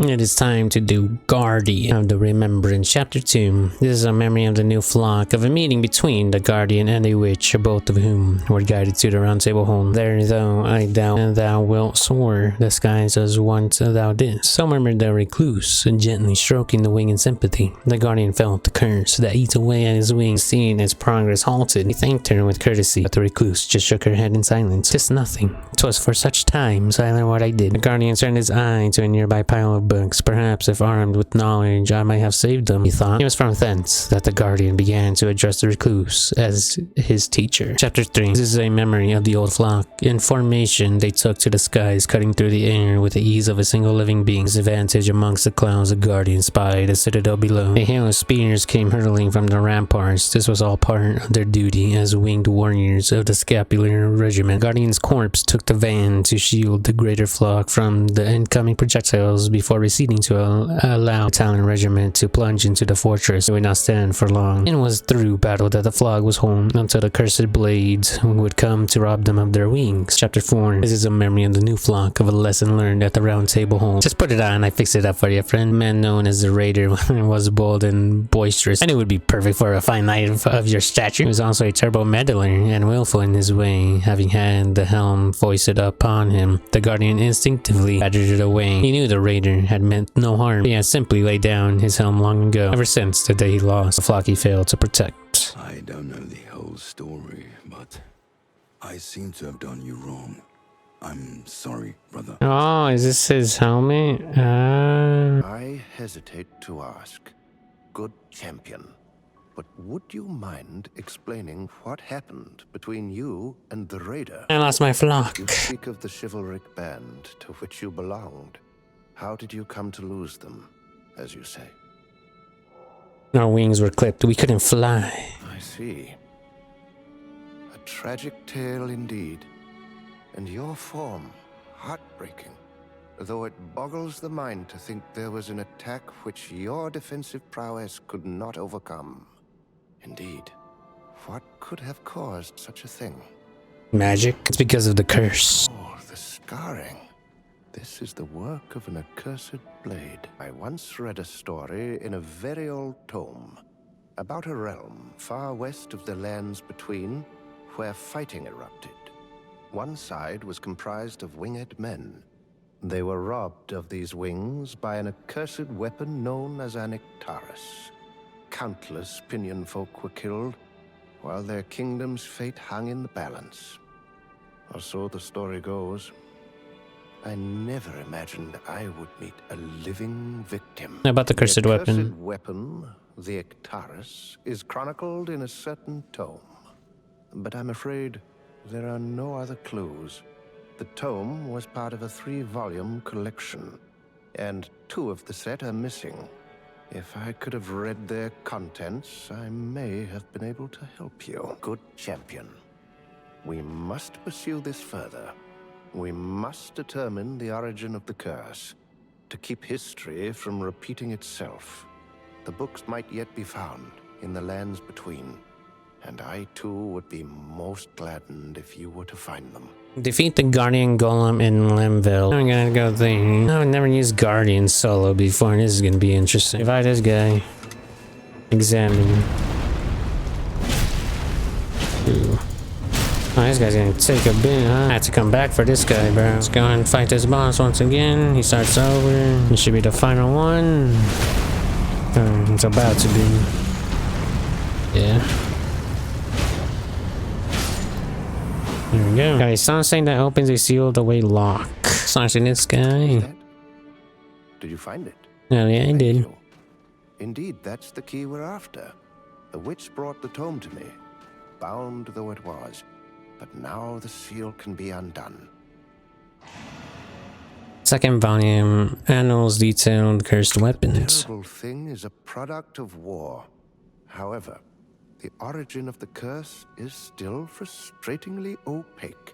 It is time to do Guardian of the Remembrance, Chapter 2. This is a memory of the new flock, of a meeting between the Guardian and a witch, both of whom were guided to the Round Table home. There, though, I doubt thou wilt soar the skies as once thou didst. So murmured the Recluse, gently stroking the wing in sympathy. The Guardian felt the curse that eats away at his wings. Seeing his progress halted, he thanked her with courtesy, but the Recluse just shook her head in silence. "'Tis nothing. 'Twas for such times I learned what I did." The Guardian turned his eye to a nearby pile of books. Perhaps if armed with knowledge I might have saved them, he thought. It was from thence that the Guardian began to address the Recluse as his teacher. Chapter 3. This is a memory of the old flock. In formation, they took to the skies, cutting through the air with the ease of a single living being. His vantage amongst the clouds, the Guardian spied a citadel below. A hail of spears came hurtling from the ramparts. This was all part of their duty as winged warriors of the scapular regiment. Guardian's corpse took the van to shield the greater flock from the incoming projectiles before receding to allow the Talon regiment to plunge into the fortress. It would not stand for long. It was through battle that the flock was home, until the cursed blades would come to rob them of their wings. Chapter 4. This is a memory of the new flock, of a lesson learned at the Round Table home. Just put it on, I fixed it up for you, friend. Man known as the Raider was bold and boisterous, and it would be perfect for a fine knight of your stature. He was also a turbo meddler and willful in his way, having had the helm foisted upon him. The Guardian instinctively battered it away. He knew the Raider had meant no harm. He had simply laid down his helm long ago, ever since the day he lost the flock he failed to protect. I don't know the whole story, but I seem to have done you wrong. I'm sorry, brother. Oh, is this his helmet? I hesitate to ask, good champion, but would you mind explaining what happened between you and the Raider? I lost my flock. You speak of the chivalric band to which you belonged. How did you come to lose them, as you say? Our wings were clipped. We couldn't fly. I see. A tragic tale indeed. And your form, heartbreaking. Though it boggles the mind to think there was an attack which your defensive prowess could not overcome. Indeed, what could have caused such a thing? Magic? It's because of the curse. Oh, the scarring. This is the work of an accursed blade. I once read a story in a very old tome about a realm far west of the lands between where fighting erupted. One side was comprised of winged men. They were robbed of these wings by an accursed weapon known as Anectaris. Countless Pinion folk were killed, while their kingdom's fate hung in the balance. Or so the story goes. I never imagined I would meet a living victim. About the cursed weapon. The cursed weapon, the Ectaris, is chronicled in a certain tome. But I'm afraid there are no other clues. The tome was part of a 3-volume collection, and 2 of the set are missing. If I could have read their contents, I may have been able to help you. Good champion. We must pursue this further. We must determine the origin of the curse, to keep history from repeating itself. The books might yet be found in the lands between, and I too would be most gladdened if you were to find them. Defeat the Guardian Golem in Lemville. I'm gonna go there. I've never used Guardian solo before, and this is gonna be interesting. Divide this guy. Examine. Ooh. Oh, this guy's gonna take a bit, huh? I had to come back for this guy, bro. Let's go and fight this boss once again. He starts over. It should be the final one. It's about to be. Yeah. There we go. Got a something that opens a sealed away lock. Slashing this guy. Did you find it? Oh yeah, I did. You. Indeed, that's the key we're after. The witch brought the tome to me, bound though it was. But now the seal can be undone. Second volume, Annals detailed cursed weapons. The terrible thing is a product of war. However, the origin of the curse is still frustratingly opaque.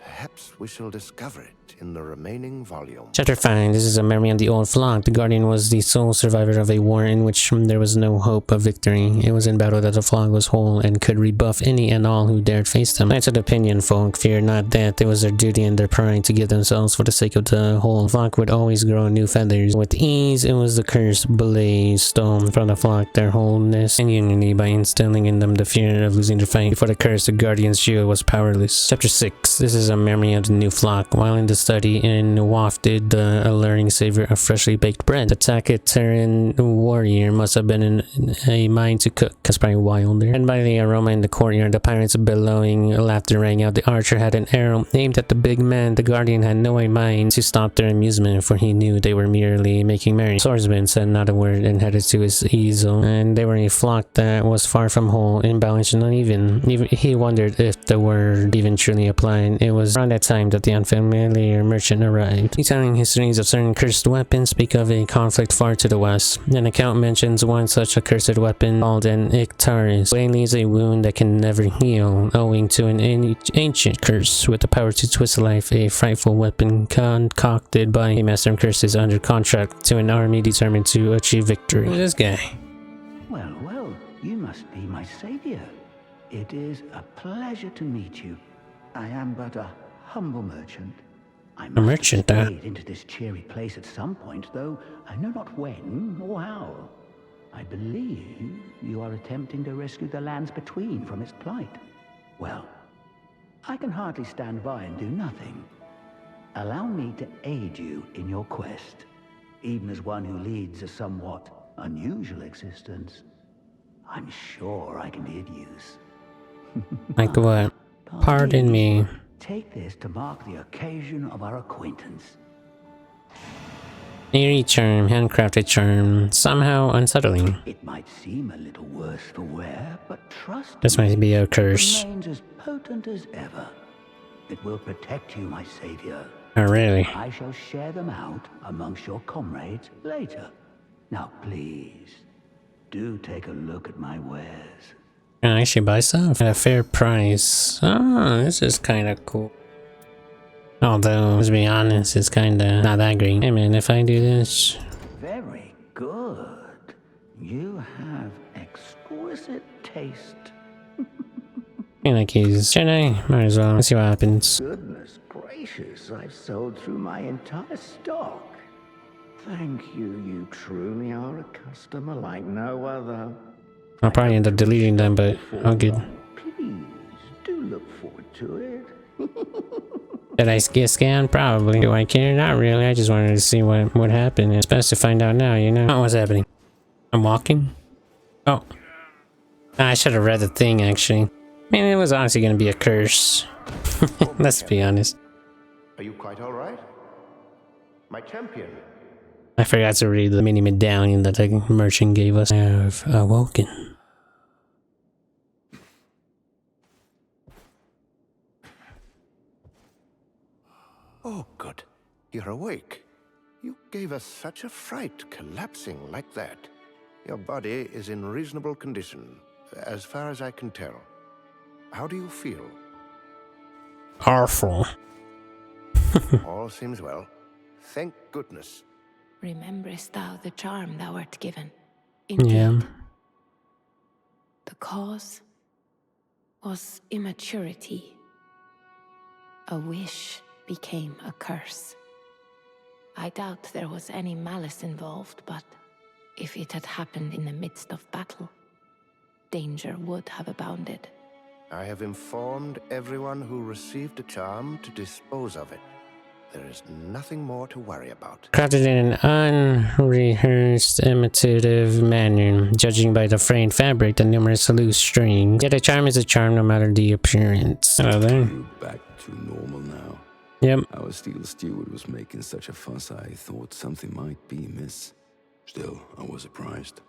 Perhaps we shall discover it in the remaining volume. Chapter 5. This is a memory of the old flock. The Guardian was the sole survivor of a war in which there was no hope of victory. It was in battle that the flock was whole and could rebuff any and all who dared face them. Knights of the Opinion folk feared not death. It was their duty and their pride to give themselves for the sake of the whole. The flock would always grow new feathers. With ease, it was the curse blazed stone from the flock, their wholeness and unity by instilling in them the fear of losing their fight. Before the curse, the Guardian's shield was powerless. Chapter 6. This is a memory of the new flock. While in the study, and wafted the alluring savor of freshly baked bread. The taciturn warrior must have been in a mind to cook, because probably wilder. And by the aroma in the courtyard, the pirates' bellowing laughter rang out. The archer had an arrow aimed at the big man. The Guardian had no mind to stop their amusement, for he knew they were merely making merry. Swordsman said not a word and headed to his easel, and they were a flock that was far from whole, imbalanced and uneven. Even he wondered if the word even truly applied. It was around that time that the unfamiliar merchant arrived. Retelling histories of certain cursed weapons speak of a conflict far to the west. An account mentions one such accursed weapon called an Ictaris. It leaves a wound that can never heal, owing to an ancient curse with the power to twist life. A frightful weapon concocted by a master of curses under contract to an army determined to achieve victory. Who's this guy? Well, well, you must be my savior. It is a pleasure to meet you. I am but a humble merchant. I must have strayed into this cheery place at some point, though I know not when or how. I believe you are attempting to rescue the lands between from its plight. Well, I can hardly stand by and do nothing. Allow me to aid you in your quest, even as one who leads a somewhat unusual existence. I'm sure I can be of use. Like what? Pardon me. Take this to mark the occasion of our acquaintance. Eerie charm, handcrafted charm, somehow unsettling. It might seem a little worse for wear, but trust This me, might be a curse. it remains as potent as ever. It will protect you, my savior. Oh, really? I shall share them out amongst your comrades later. Now, please, do take a look at my wares. Can I actually buy stuff at a fair price? Oh, this is kind of cool. Although, to be honest, it's kind of not that great. Hey man, if I do this... Very good. You have exquisite taste. I feel like he's... Should I? Might as well. Let's see what happens. Goodness gracious, I've sold through my entire stock. Thank you. You truly are a customer like no other. I'll probably end up deleting them, but all good. Please, do look forward to it. Did I get scanned? Probably. Do I care? Not really. I just wanted to see what happened. It's best to find out now, you know? Oh, what's happening? I'm walking? Oh. I should have read the thing, actually. I mean, it was honestly going to be a curse. Let's be honest. Are you quite all right? My champion. I forgot to read the mini medallion that the merchant gave us. I have awoken. Oh, good. You're awake. You gave us such a fright collapsing like that. Your body is in reasonable condition, as far as I can tell. How do you feel? Awful. All seems well. Thank goodness. Rememberest thou the charm thou art given? Yeah. Indeed. The cause was immaturity. A wish became a curse. I doubt there was any malice involved, but if it had happened in the midst of battle, danger would have abounded. I have informed everyone who received the charm to dispose of it. There is nothing more to worry about. Crafted in an unrehearsed, imitative manner, judging by the frayed fabric and numerous loose strings. Yet a charm is a charm no matter the appearance. Hello there. You back to normal now. Yep. Our steel steward was making such a fuss, I thought something might be amiss. Still, I was surprised.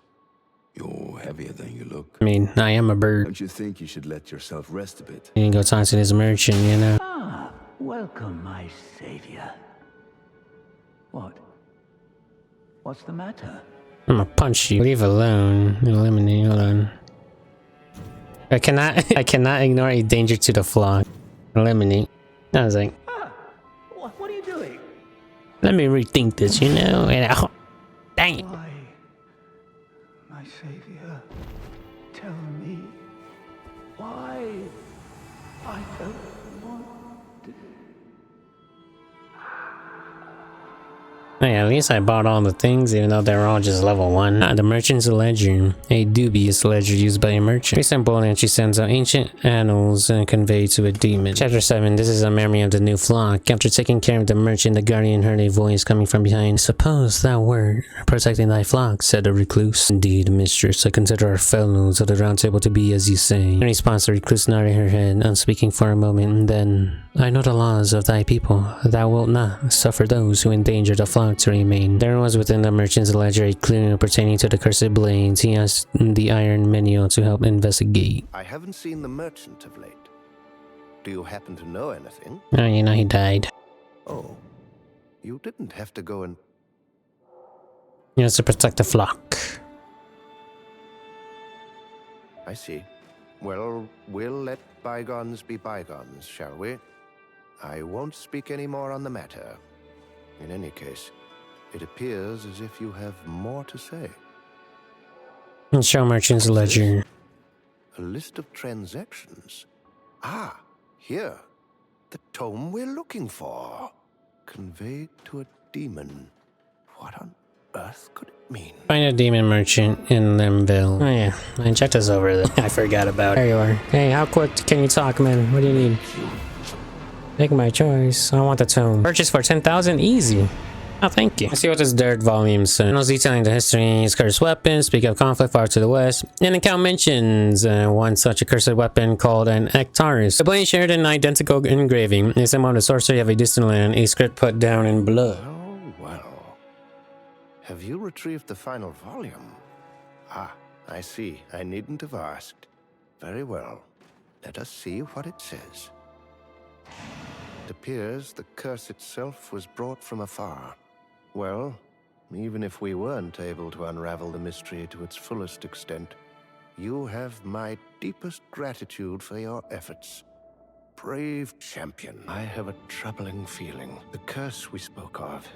You're heavier than you look. I mean, I am a bird. Don't you think you should let yourself rest a bit? You can go talk to this merchant, you know. Ah, welcome, my savior. What? What's the matter? I'm gonna punch you. Leave alone. Eliminate. Hold on. I cannot ignore a danger to the flock. Eliminate. I was like, What are you doing? let me rethink this, you know? And dang it. Why, my savior, tell me why I don't want to. Hey, at least I bought all the things, even though they were all just level 1. The merchant's ledger, a dubious ledger used by a merchant. Very simple, and she sends out ancient annals and conveyed to a demon. Chapter 7. This is a memory of the new flock. After taking care of the merchant, the guardian heard a voice coming from behind. Suppose thou wert protecting thy flock, said the recluse. Indeed, mistress, I consider our fellows of the round table to be as you say. In response, the recluse nodded her head, unspeaking for a moment, and then, I know the laws of thy people. Thou wilt not suffer those who endanger the flock to remain. There was within the merchant's ledger a clue pertaining to the cursed blades. He asked the iron menial to help investigate. I haven't seen the merchant of late. Do you happen to know anything? Oh, you know, he died. Oh, you didn't have to go and... He has to protect the flock. I see. Well, we'll let bygones be bygones, shall we? I won't speak any more on the matter. In any case, it appears as if you have more to say. Show merchant's ledger. A list of transactions. Ah, here. The tome we're looking for. Conveyed to a demon. What on earth could it mean? Find a demon merchant in Limville. Oh yeah, I checked this over. I forgot about it. There you are. Hey, how quick can you talk, man? What do you need? Make my choice. I want the tome. Purchase for 10,000? Easy. Oh, thank you. Let's see what this dirt volume says. Journals detailing the history, cursed weapons, speak of conflict far to the west. An account mentions one such accursed weapon called an Ectaris. The blade shared an identical engraving, a symbol of the sorcery of a distant land, a script put down in blood. Oh, well. Have you retrieved the final volume? Ah, I see. I needn't have asked. Very well. Let us see what it says. It appears the curse itself was brought from afar. Well, even if we weren't able to unravel the mystery to its fullest extent, you have my deepest gratitude for your efforts. Brave champion. I have a troubling feeling. The curse we spoke of.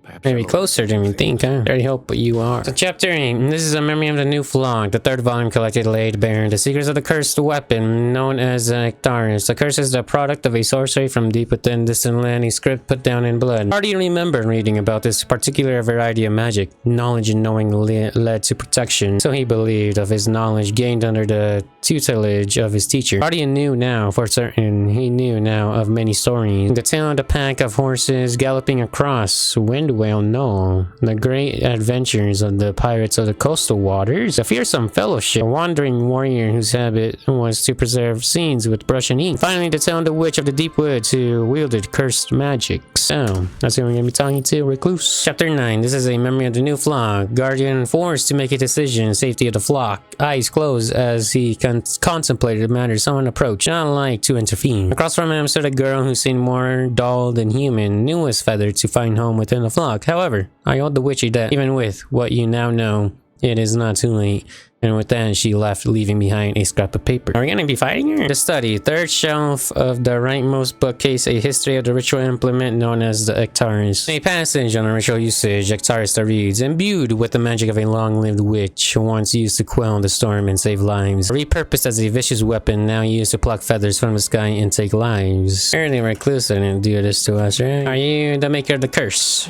Perhaps Maybe closer than you think, huh? Very hope you are. So chapter 8. This is a memory of the new flock. The third volume collected laid bare the secrets of the cursed weapon known as Ectaris. The curse is the product of a sorcery from deep within distant land, a script put down in blood. Hardly remember reading about this particular variety of magic. Knowledge and knowing led to protection. So he believed of his knowledge gained under the tutelage of his teacher. Hardy knew now for certain. He knew now of many stories. The tale of the pack of horses galloping across Windwale Knoll, the great adventures of the pirates of the coastal waters, the fearsome fellowship, a wandering warrior whose habit was to preserve scenes with brush and ink. Finally, the tale of the witch of the deep woods who wielded cursed magic. So, that's who we're going to be talking to, Recluse. Chapter 9. This is a memory of the new flock. Guardian forced to make a decision. Safety of the flock. Eyes closed as he contemplated the matter. Someone approached, not like to intervene. Across from him stood a girl who seemed more dull than human, knew his feather to find home within the flock. However, I owed the witch a debt. Even with what you now know, it is not too late. And with that, she left, leaving behind a scrap of paper. Are we gonna be fighting her? The study. Third shelf of the rightmost bookcase, a history of the ritual implement known as the Ectaris. A passage on the ritual usage, Ectaris reads, imbued with the magic of a long-lived witch, once used to quell the storm and save lives. Repurposed as a vicious weapon, now used to pluck feathers from the sky and take lives. Apparently Recluse didn't do this to us, right? Are you the maker of the curse?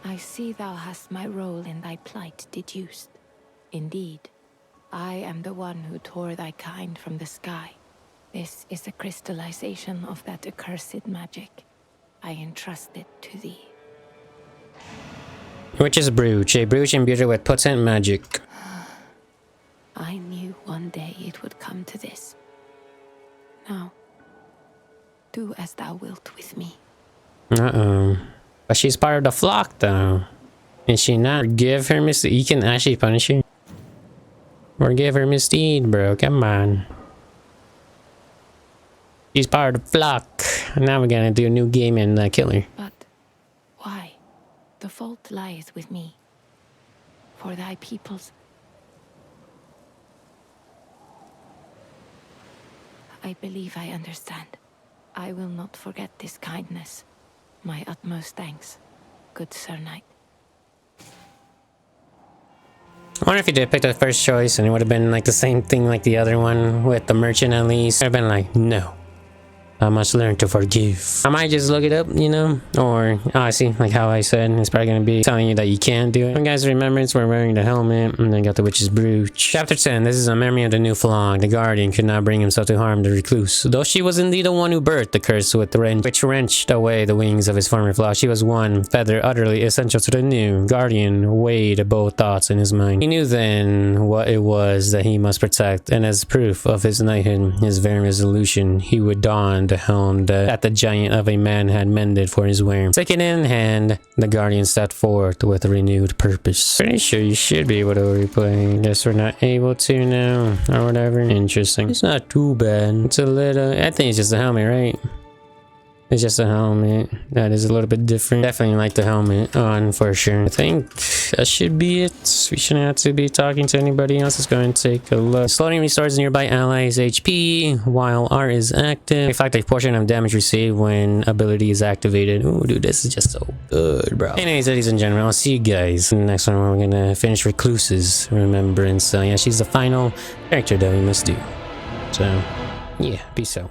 I see thou hast my role in thy plight deduced. Indeed, I am the one who tore thy kind from the sky. This is a crystallization of that accursed magic. I entrust it to thee. Witch's brooch, a brooch imbued with potent magic. I knew one day it would come to this. Now, do as thou wilt with me. Uh-oh. But she's part of the flock, though. Is she not? Forgive her misdeed. You can actually punish her. Forgive her misdeed, bro. Come on. She's part of the flock. Now we're gonna do a new game and kill her. But why? The fault lies with me. For thy peoples. I believe I understand. I will not forget this kindness. My utmost thanks, good Sir Knight. I wonder if he did pick the first choice and it would have been like the same thing like the other one with the merchant at least. I'd have been like, no. I must learn to forgive. I might just look it up, you know? Or, oh, I see, like how I said, it's probably going to be telling you that you can't do it. And guys, Remembrance, we're wearing the helmet, and then got the witch's brooch. Chapter 10, this is a memory of the new Flog. The Guardian could not bring himself to harm the Recluse. Though she was indeed the one who birthed the curse with the wrench, which wrenched away the wings of his former flock. She was one feather utterly essential to the new Guardian, weighed both thoughts in his mind. He knew then what it was that he must protect, and as proof of his knighthood, his very resolution, he would don the helm that the giant of a man had mended for his wearing. Taken in hand, the Guardian set forth with a renewed purpose. Pretty sure you should be able to replay. Guess we're not able to now, or whatever. Interesting. It's not too bad. It's a little... I think it's just a helmet, right? It's just a helmet. That is a little bit different. Definitely like the helmet on for sure. I think that should be it. We shouldn't have to be talking to anybody else. Let's go and take a look. Slowing restores nearby allies' HP while R is active. Reflect a portion of damage received when ability is activated. Ooh, dude, this is just so good, bro. Anyways, ladies and gentlemen, I'll see you guys in the next one where we're gonna finish Recluse's Remembrance. So yeah, she's the final character that we must do. So yeah, peace out.